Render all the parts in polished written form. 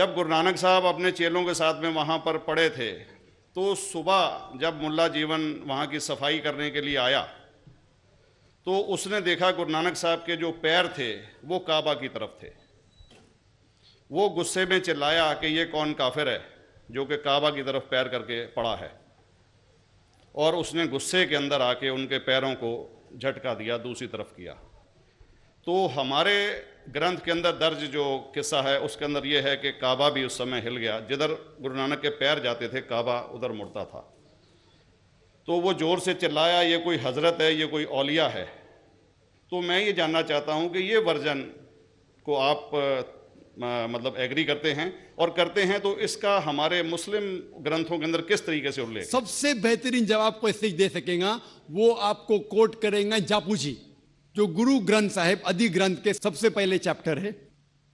जब गुरु नानक साहब अपने चेलों के साथ में वहाँ पर पड़े थे तो सुबह जब मुल्ला जीवन वहाँ की सफाई करने के लिए आया तो उसने देखा गुरु नानक साहब के जो पैर थे वो काबा की तरफ थे। वो गुस्से में चिल्लाया कि ये कौन काफिर है जो कि काबा की तरफ पैर करके पड़ा है, और उसने गुस्से के अंदर आके उनके पैरों को झटका दिया, दूसरी तरफ किया। तो हमारे ग्रंथ के अंदर दर्ज जो किस्सा है उसके अंदर ये है कि काबा भी उस समय हिल गया, जिधर गुरु नानक के पैर जाते थे काबा उधर मुड़ता था। तो वो ज़ोर से चिल्लाया, ये कोई हज़रत है, ये कोई औलिया है। तो मैं ये जानना चाहता हूँ कि ये वर्जन को आप मतलब एग्री करते हैं, और करते हैं तो इसका हमारे मुस्लिम ग्रंथों के अंदर किस तरीके से उल्लेख? सबसे बेहतरीन जवाब कोई सिख दे सकेगा वो आपको कोट करेंगे जापू जी, जो गुरु ग्रंथ साहिब आदि ग्रंथ के सबसे पहले चैप्टर है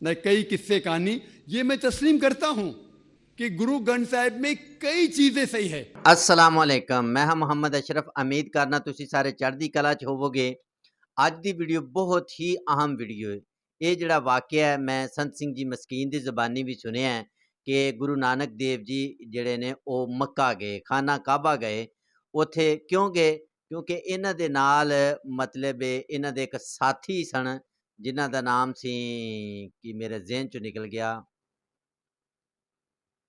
न, कई किस्से कहानी। ये मैं तस्लीम करता हूं कि गुरु ग्रंथ साहिब में कई चीजें सही है। अस्सलाम वालेकुम, मैं हाँ मोहम्मद अशरफ। उम्मीद करना तुसी सारे चढ़दी कला च होवोगे। अज दी वीडियो बहुत ही अहम वीडियो है। ये जड़ा वाकया है मैं संत सिंह जी मस्कीन की ज़बानी भी सुनिया है कि गुरु नानक देव जी जड़े ने वो मक्का गए, खाना काबा गए। उत्थे क्यों गए? क्योंकि इन्हां दे नाल मतलब इन्हां दे एक साथी सन जिन्हां दा नाम सी कि मेरे ज़हन चों निकल गया,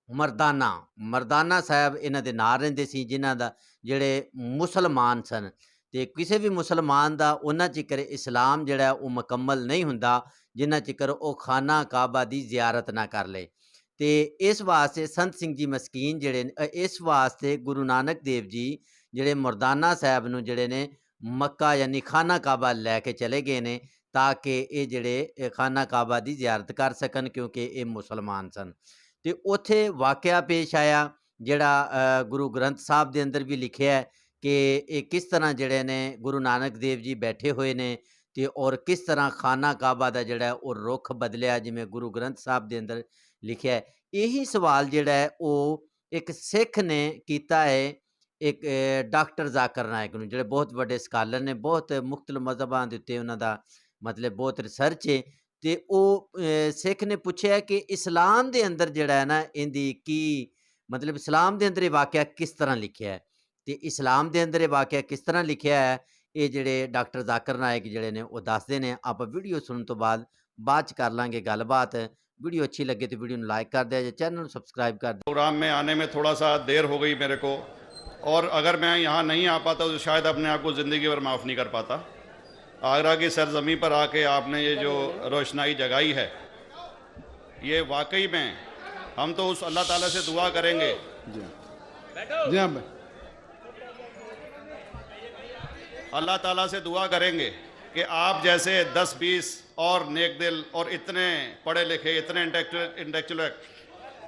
मरदाना साहब इन्हां दे नाल रहिंदे सी, जिन्हां दा जिहड़े मुसलमान सन। ते किसी भी मुसलमान दा उन्ना चिकर इस्लाम जिहड़ा वो मुकम्मल नहीं हुंदा जिन्ना चिकर वो खाना काबा दी ज़ियारत ना कर ले। ते इस वास्ते संत सिंह जी मस्कीन जिहड़े इस वास्ते गुरु नानक देव जी जिहड़े मरदाना साहब नूं जिहड़े ने मक्का यानी खाना काबा लैके चले गए ने, ताकि ये जिहड़े खाना काबा दी ज़ियारत कर सकन, क्योंकि ये मुसलमान सन। ते उत्थे वाकया पेश आया जिहड़ा गुरु ग्रंथ साहब दे अंदर भी लिखिया है कि ये किस तरह जिहड़े ने गुरु नानक देव जी बैठे हुए ने ते और किस तरह खाना काबा दा जिहड़ा वो रुख बदलिया, जिवें गुरु ग्रंथ साहब दे अंदर लिखिया है। यही सवाल जिहड़ा है वो एक सिख ने कीता है एक डॉक्टर ज़ाकिर नायक नूं, जिहड़े बहुत वड्डे स्कालर ने, बहुत मुख्तलिफ मज़हबां दे उत्ते उन्हां दा मतलब बहुत रिसर्च है। ते सिख ने पूछा कि इस्लाम दे अंदर जिहड़ा है ना इंदी की मतलब इस्लाम दे अंदर ये वाकया किस तरह लिखिया है, ते इस्लाम दे अंदर ये वाकया किस तरह लिखिया है, ये जिहड़े डॉक्टर ज़ाकिर नायक जिहड़े ने वो दसदे ने। आप वीडियो सुनने तो बाद च कर लांगे गलबात। वीडियो अच्छी लगे तो वीडियो नूं लाइक कर दिया जे, चैनल नूं सबसक्राइब कर दिया। प्रोग्राम में आने में थोड़ा सा देर हो गई मेरे को, और अगर मैं यहाँ नहीं आ पाता तो शायद अपने आप को ज़िंदगी भर माफ़ नहीं कर पाता। आगरा की सरजमी पर आके आपने ये जो रोशनाई जगाई है, ये वाकई में हम तो उस अल्लाह ताला से दुआ करेंगे। जी हाँ, अल्लाह ताला से दुआ करेंगे कि आप जैसे 10-20 और नेक दिल और इतने पढ़े लिखे, इतने इंटेलेक्चुअल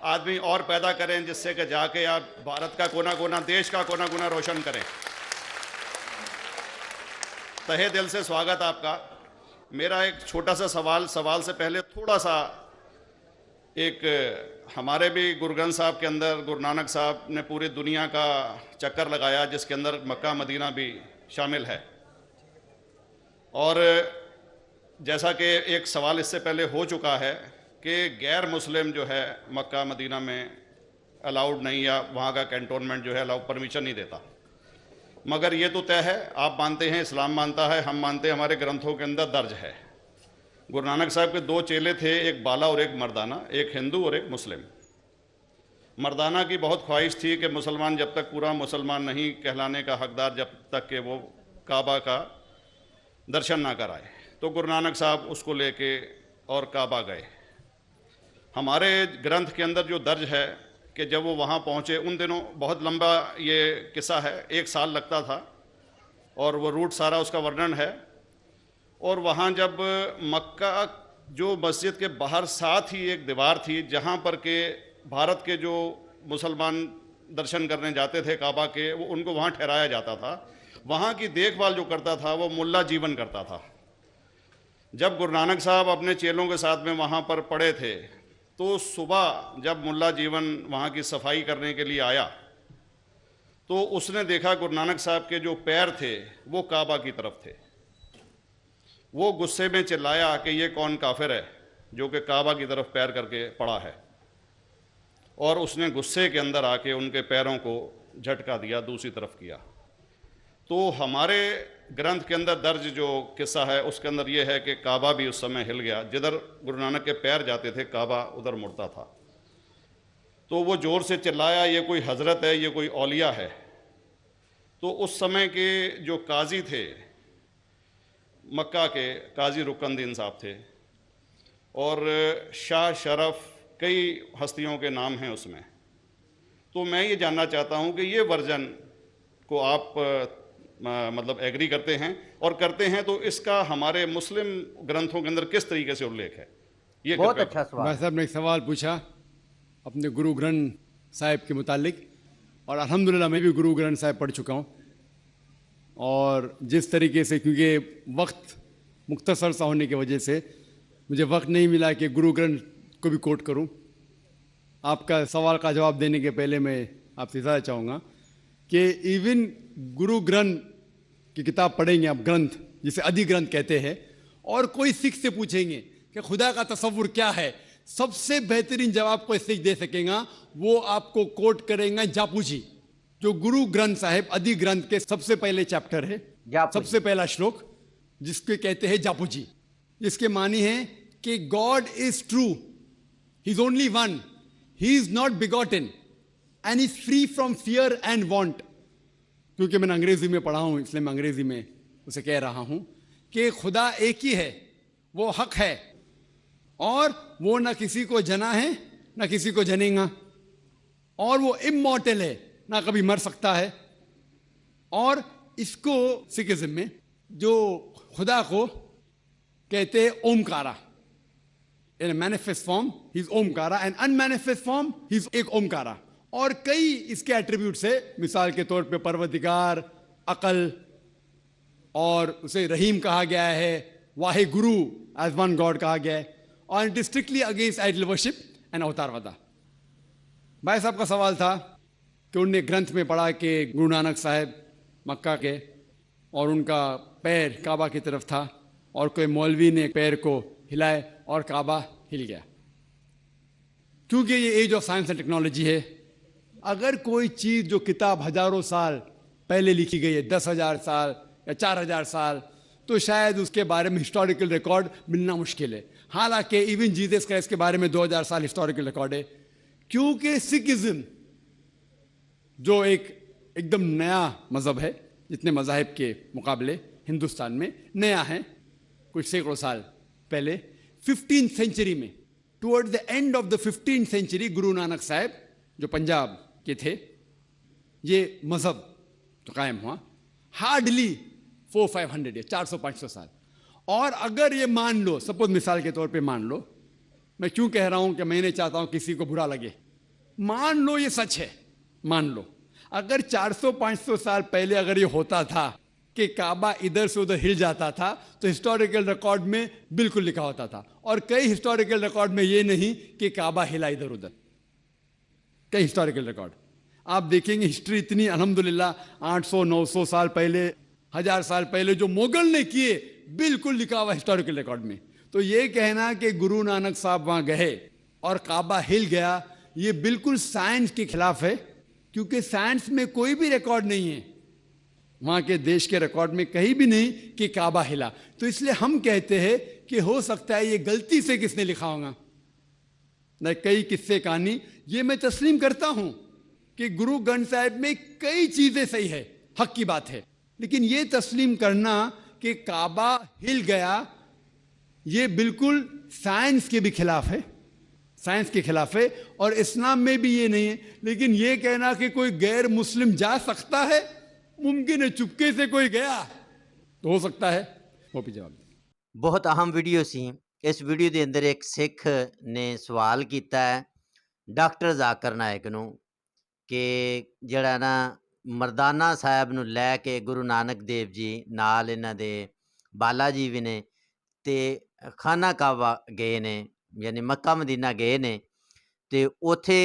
आदमी और पैदा करें, जिससे कि जाके आप भारत का कोना कोना, देश का कोना कोना रोशन करें। तहे दिल से स्वागत आपका। मेरा एक छोटा सा सवाल से पहले थोड़ा सा एक, हमारे भी गुरु ग्रंथ साहब के अंदर गुरु नानक साहब ने पूरी दुनिया का चक्कर लगाया, जिसके अंदर मक्का मदीना भी शामिल है। और जैसा कि एक सवाल इससे पहले हो चुका है कि गैर मुस्लिम जो है मक्का मदीना में अलाउड नहीं, या वहाँ का कैंटोनमेंट जो है अलाउ परमिशन नहीं देता। मगर ये तो तय है, आप मानते हैं, इस्लाम मानता है, हम मानते हैं, हमारे ग्रंथों के अंदर दर्ज है। गुरु नानक साहब के 2 चेले थे, एक बाला और एक मर्दाना, एक हिंदू और एक मुस्लिम। मर्दाना की बहुत ख्वाहिश थी कि मुसलमान जब तक पूरा मुसलमान नहीं कहलाने का हकदार, जब तक कि वो काबा का दर्शन ना कराए, तो गुरु नानक साहब उसको लेके और काबा गए। हमारे ग्रंथ के अंदर जो दर्ज है कि जब वो वहाँ पहुँचे, उन दिनों बहुत लंबा ये किस्सा है, 1 साल लगता था, और वो रूट सारा उसका वर्णन है। और वहाँ जब मक्का जो मस्जिद के बाहर साथ ही एक दीवार थी, जहाँ पर के भारत के जो मुसलमान दर्शन करने जाते थे काबा के, वो उनको वहाँ ठहराया जाता था। वहाँ की देखभाल जो करता था वो मुल्ला जीवन करता था। जब गुरु नानक साहब अपने चेलों के साथ में वहाँ पर पड़े थे तो सुबह जब मुल्ला जीवन वहाँ की सफाई करने के लिए आया तो उसने देखा गुरु नानक साहब के जो पैर थे वो काबा की तरफ थे। वो गुस्से में चिल्लाया कि ये कौन काफिर है जो कि काबा की तरफ पैर करके पड़ा है, और उसने गुस्से के अंदर आके उनके पैरों को झटका दिया, दूसरी तरफ किया। तो हमारे ग्रंथ के अंदर दर्ज जो किस्सा है उसके अंदर यह है कि काबा भी उस समय हिल गया, जिधर गुरु नानक के पैर जाते थे काबा उधर मुड़ता था। तो वो ज़ोर से चिल्लाया, ये कोई हजरत है, ये कोई औलिया है। तो उस समय के जो काजी थे, मक्का के काजी रुकनदीन साहब थे, और शाह शरफ, कई हस्तियों के नाम हैं उसमें। तो मैं ये जानना चाहता हूँ कि ये वर्जन को आप मतलब एग्री करते हैं, और करते हैं तो इसका हमारे मुस्लिम ग्रंथों के अंदर किस तरीके से उल्लेख है? ये बहुत कृपया अच्छा सवाल भाई साहब ने एक सवाल पूछा अपने गुरु ग्रंथ साहिब के मुतालिक, और अल्हम्दुलिल्लाह मैं भी गुरु ग्रंथ साहिब पढ़ चुका हूँ। और जिस तरीके से, क्योंकि वक्त मुख्तसर सा होने की वजह से मुझे वक्त नहीं मिला कि गुरु ग्रंथ को भी कोट करूँ। आपका सवाल का जवाब देने के पहले मैं आपसे ज़्यादा चाहूँगा कि इवन गुरु ग्रंथ की किताब पढ़ेंगे आप, ग्रंथ जिसे आदि ग्रंथ कहते हैं, और कोई सिख से पूछेंगे कि खुदा का तसव्वुर क्या है, सबसे बेहतरीन जवाब कोई सिख दे सकेगा वो आपको कोट करेंगे जापू जी, जो गुरु ग्रंथ साहिब आदि ग्रंथ के सबसे पहले चैप्टर है, जापू सबसे पहला श्लोक, जिसके कहते हैं जापू जी। जिसके मानी है कि God is true, he is only one, he is not begotten and is free from fear and want. क्योंकि मैंने अंग्रेजी में पढ़ा हूं इसलिए मैं अंग्रेजी में उसे कह रहा हूं कि खुदा एक ही है, वो हक है, और वो ना किसी को जना है ना किसी को जनेगा, और वो इमॉर्टल है, ना कभी मर सकता है। और इसको सिखिज्म में जो खुदा को कहते हैं Omkara, in manifest form he is Omkara, and unmanifest form he is एक ओमकारा। और कई इसके एट्रीब्यूट्स है, मिसाल के तौर पे परवरदिगार, अकल, और उसे रहीम कहा गया है, Wahe Guru as one God कहा गया है, और it is strictly against idol worship and अवतारवादा। भाई साहब का सवाल था कि उनने ग्रंथ में पढ़ा कि गुरु नानक साहब मक्का के, और उनका पैर काबा की तरफ था, और कोई मौलवी ने पैर को हिलाए और काबा हिल गया। क्योंकि ये age of science and technology है, अगर कोई चीज़ जो किताब हजारों साल पहले लिखी गई है, 10,000 साल या 4,000 साल, तो शायद उसके बारे में हिस्टोरिकल रिकॉर्ड मिलना मुश्किल है। हालांकि इवन जीसस क्राइस्ट के बारे में 2,000 साल हिस्टोरिकल रिकॉर्ड है। क्योंकि सिखिज्म जो एकदम नया मज़हब है, जितने मज़ाहिब के मुकाबले हिंदुस्तान में नया है, कुछ सैकड़ों साल पहले 15th सेंचुरी में, toward the end of the 15th century, Guru Nanak साहब जो पंजाब के थे, ये मज़हब तो कायम हुआ हार्डली 400-500 या 400-500 साल। और अगर ये मान लो, सपोज मिसाल के तौर पे मान लो, मैं क्यों कह रहा हूं कि मैं नहीं चाहता हूं किसी को बुरा लगे, मान लो ये सच है, मान लो अगर 400-500 साल पहले अगर ये होता था कि काबा इधर से उधर हिल जाता था, तो हिस्टोरिकल रिकॉर्ड में बिल्कुल लिखा होता था। और कई हिस्टोरिकल रिकॉर्ड में ये नहीं कि काबा हिला इधर उधर, कई हिस्टोरिकल रिकॉर्ड आप देखेंगे। हिस्ट्री इतनी अल्हम्दुलिल्लाह 800-900 साल पहले, 1000 साल पहले जो मुगल ने किए, बिल्कुल लिखा हुआ हिस्टोरिकल रिकॉर्ड में। तो ये कहना कि गुरु नानक साहब वहां गए और काबा हिल गया, ये बिल्कुल साइंस के खिलाफ है, क्योंकि साइंस में कोई भी रिकॉर्ड नहीं है, वहां के देश के रिकॉर्ड में कहीं भी नहीं कि काबा हिला। तो इसलिए हम कहते हैं कि हो सकता है ये गलती से किसने लिखा होगा, न कई किस्से कहानी। ये मैं तस्लीम करता हूं कि गुरु ग्रंथ साहिब में कई चीजें सही है, हक की बात है, लेकिन ये तस्लीम करना कि काबा हिल गया, ये बिल्कुल साइंस के भी खिलाफ है, साइंस के खिलाफ है। और इस्लाम में भी ये नहीं है। लेकिन ये कहना कि कोई गैर मुस्लिम जा सकता है, मुमकिन है, चुपके से कोई गया तो हो सकता है। वो भी जवाब बहुत अहम वीडियो सी। इस वीडियो के अंदर एक सिख ने सवाल किया है डॉक्टर जाकिर नायक नूं कि जिहड़ा ना मरदाना साहब नूं लै के गुरु नानक देव जी नाल इन्हां दे बाला जी भी ने ते खाना काबा गए ने, यानी मक्का मदीना गए ने, ते उत्थे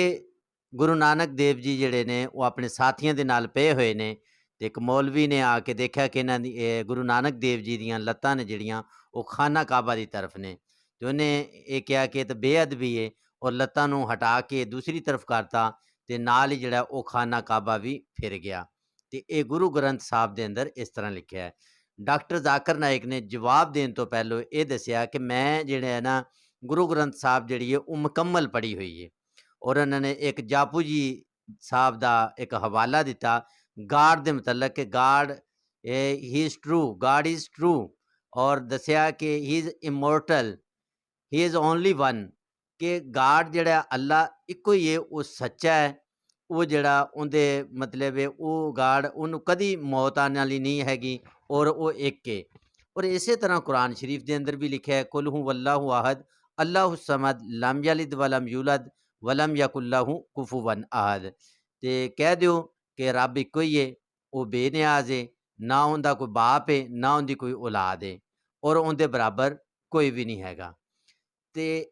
गुरु नानक देव जी जिहड़े ने वो अपने साथियों दे नाल पे हुए ने, ते एक मौलवी ने आके देखा कि इन्हां दी गुरु नानक देव जी दीयां लत्तां ने जिहड़ियां वो खाना काबा दी तरफ ने, ते उन्हें ये कहा कि ये तो बेअदबी है। ਔਰ ਲੱਤਾਂ ਨੂੰ ਹਟਾ ਕੇ ਦੂਸਰੀ ਤਰਫ ਕਰਤਾ ਤੇ ਨਾਲ ਹੀ ਜਿਹੜਾ ਉਹ ਖਾਨਾ ਕਾਬਾ ਵੀ ਫਿਰ ਗਿਆ। ਤੇ ਇਹ ਗੁਰੂ ਗ੍ਰੰਥ ਸਾਹਿਬ ਦੇ ਅੰਦਰ ਇਸ ਤਰ੍ਹਾਂ ਲਿਖਿਆ ਹੈ। ਡਾਕਟਰ ਜ਼ਾਕਿਰ ਨਾਇਕ ਨੇ ਜਵਾਬ ਦੇਣ ਤੋਂ ਪਹਿਲਾਂ ਇਹ ਦੱਸਿਆ ਕਿ ਮੈਂ ਜਿਹੜਾ ਹੈ ਨਾ ਗੁਰੂ ਗ੍ਰੰਥ ਸਾਹਿਬ ਜਿਹੜੀ ਹੈ ਉਹ ਮੁਕੰਮਲ ਪੜ੍ਹੀ ਹੋਈ ਹੈ। ਔਰ ਉਹਨਾਂ ਨੇ ਇੱਕ ਜਾਪੂ ਜੀ ਸਾਹਿਬ ਦਾ ਇੱਕ ਹਵਾਲਾ ਦਿੱਤਾ ਗਾਡ ਦੇ ਮੁਤਲਕ ਕਿ God he is true, God is true, ਔਰ ਦੱਸਿਆ ਕਿ he is immortal, he is only one, ਕਿ ਗਾਡ ਜਿਹੜਾ ਅੱਲਾ ਇੱਕੋ ਹੀ ਹੈ, ਉਹ ਸੱਚਾ ਹੈ। ਉਹ ਜਿਹੜਾ ਉਹਦੇ ਮਤਲਬ ਹੈ ਉਹ ਗਾਡ ਉਹਨੂੰ ਕਦੀ ਮੌਤ ਆਉਣ ਵਾਲੀ ਨਹੀਂ ਹੈਗੀ ਔਰ ਉਹ ਇੱਕ ਹੈ। ਔਰ ਇਸੇ ਤਰ੍ਹਾਂ ਕੁਰਾਨ ਸ਼ਰੀਫ ਦੇ ਅੰਦਰ ਵੀ ਲਿਖਿਆ ਹੈ ਕੁਲ ਹੂ ਵੱਲਾਹੂ ਅਹਦ ਅੱਲਾਹੁ ਸਮਦ ਲਮ ਯਲਿਦ ਵਲਮ ਯੂਲਦ ਵਲਮ ਯਕੁल्लाहु ਕੁਫੂਵਨ ਅਹਦ। ਤੇ ਕਹਿ ਦਿਓ ਕਿ ਰੱਬ ਇੱਕੋ ਹੀ ਹੈ, ਉਹ ਬੇਨਿਆਜ਼ ਹੈ, ਨਾ ਉਹਦਾ ਕੋਈ ਬਾਪ ਹੈ ਨਾ ਉਹਦੀ ਕੋਈ ਔਲਾਦ ਹੈ ਔਰ ਉਹਦੇ ਬਰਾਬਰ ਕੋਈ ਵੀ ਨਹੀਂ ਹੈਗਾ। ਤੇ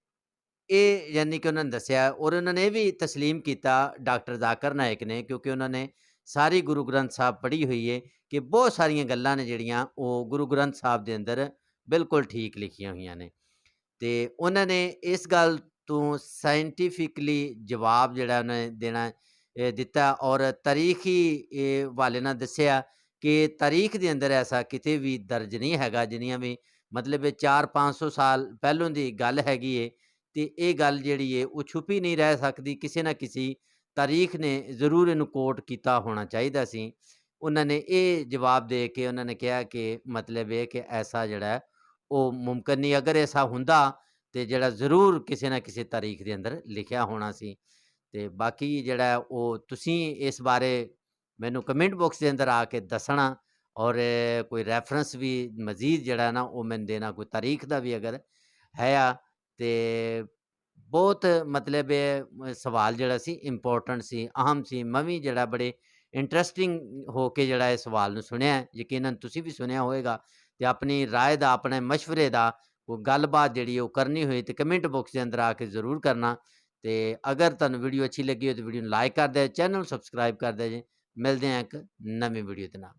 ਇਹ ਯਾਨੀ ਕਿ ਉਹਨਾਂ ਨੇ ਦੱਸਿਆ ਔਰ ਉਹਨਾਂ ਨੇ ਇਹ ਵੀ ਤਸਲੀਮ ਕੀਤਾ ਡਾਕਟਰ ਜ਼ਾਕਿਰ ਨਾਇਕ ਨੇ, ਕਿਉਂਕਿ ਉਹਨਾਂ ਨੇ ਸਾਰੀ ਗੁਰੂ ਗ੍ਰੰਥ ਸਾਹਿਬ ਪੜ੍ਹੀ ਹੋਈ ਹੈ, ਕਿ ਬਹੁਤ ਸਾਰੀਆਂ ਗੱਲਾਂ ਨੇ ਜਿਹੜੀਆਂ ਉਹ ਗੁਰੂ ਗ੍ਰੰਥ ਸਾਹਿਬ ਦੇ ਅੰਦਰ ਬਿਲਕੁਲ ਠੀਕ ਲਿਖੀਆਂ ਹੋਈਆਂ ਨੇ। ਤੇ ਉਹਨਾਂ ਨੇ ਇਸ ਗੱਲ ਤੋਂ ਸਾਇੰਟੀਫਿਕਲੀ ਜਵਾਬ ਜਿਹੜਾ ਉਹਨਾਂ ਨੇ ਦੇਣਾ ਦਿੱਤਾ ਔਰ ਤਾਰੀਖੀ ਹਵਾਲੇ ਨਾਲ ਦੱਸਿਆ ਕਿ ਤਾਰੀਖ ਦੇ ਅੰਦਰ ਐਸਾ ਕਿਤੇ ਵੀ ਦਰਜ ਨਹੀਂ ਹੈਗਾ, ਜਿੰਨੀਆਂ ਵੀ ਮਤਲਬ 400-500 ਸਾਲ ਪਹਿਲੋਂ ਦੀ ਗੱਲ ਹੈਗੀ ਏ। ਤੇ ਇਹ ਗੱਲ ਜਿਹੜੀ ਏ ਉਹ ਛੁਪੀ ਨਹੀਂ ਰਹਿ ਸਕਦੀ, ਕਿਸੇ ਨਾ ਕਿਸੇ ਤਾਰੀਖ ਨੇ ਜ਼ਰੂਰ ਇਹਨੂੰ ਕੋਟ ਕੀਤਾ ਹੋਣਾ ਚਾਹੀਦਾ ਸੀ। ਉਹਨਾਂ ਨੇ ਇਹ ਜਵਾਬ ਦੇ ਕੇ ਉਹਨਾਂ ਨੇ ਕਿਹਾ ਕਿ ਮਤਲਬ ਇਹ ਕਿ ਐਸਾ ਜਿਹੜਾ ਹੈ ਉਹ ਮੁਮਕਿਨ ਨਹੀਂ, ਅਗਰ ਐਸਾ ਹੁੰਦਾ ਤੇ ਜਿਹੜਾ ਜ਼ਰੂਰ ਕਿਸੇ ਨਾ ਕਿਸੇ ਤਾਰੀਖ ਦੇ ਅੰਦਰ ਲਿਖਿਆ ਹੋਣਾ ਸੀ। ਤੇ ਬਾਕੀ ਜਿਹੜਾ ਹੈ ਉਹ ਤੁਸੀਂ ਇਸ ਬਾਰੇ ਮੈਨੂੰ ਕਮੈਂਟ ਬਾਕਸ ਦੇ ਅੰਦਰ ਆ ਕੇ ਦੱਸਣਾ ਔਰ ਕੋਈ ਰੈਫਰੈਂਸ ਵੀ ਮਜ਼ੀਦ ਜਿਹੜਾ ਨਾ ਉਹ ਮੈਨੂੰ ਦੇਣਾ, ਕੋਈ ਤਾਰੀਖ ਦਾ ਵੀ ਅਗਰ ਹੈ ਆ। ਤੇ ਬਹੁਤ ਮਤਲਬ ਇਹ ਸਵਾਲ ਜਿਹੜਾ ਸੀ ਇੰਪੋਰਟੈਂਟ ਸੀ, ਅਹਿਮ ਸੀ। ਮੈਂ ਵੀ ਜਿਹੜਾ ਬੜੇ ਇੰਟਰਸਟਿੰਗ ਹੋ ਕੇ ਜਿਹੜਾ ਇਹ ਸਵਾਲ ਨੂੰ ਸੁਣਿਆ ਹੈ, ਯਕੀਨਨ ਤੁਸੀਂ ਵੀ ਸੁਣਿਆ ਹੋਏਗਾ। ਤੇ ਆਪਣੀ ਰਾਏ ਦਾ, ਆਪਣੇ ਮਸ਼ਵਰੇ ਦਾ ਕੋਈ ਗੱਲਬਾਤ ਜਿਹੜੀ ਉਹ ਕਰਨੀ ਹੋਈ ਤੇ ਕਮੈਂਟ ਬਾਕਸ ਦੇ ਅੰਦਰ ਆ ਕੇ ਜ਼ਰੂਰ ਕਰਨਾ। ਤੇ ਅਗਰ ਤੁਹਾਨੂੰ ਵੀਡੀਓ ਅੱਛੀ ਲੱਗੀ ਹੋ ਤਾਂ ਵੀਡੀਓ ਨੂੰ ਲਾਈਕ ਕਰ ਦਿਓ, ਚੈਨਲ ਨੂੰ ਸਬਸਕ੍ਰਾਈਬ ਕਰ ਦਿਓ ਜੀ। ਮਿਲਦੇ ਹਾਂ ਇੱਕ ਨਵੀਂ ਵੀਡੀਓ ਦੇ ਨਾਲ।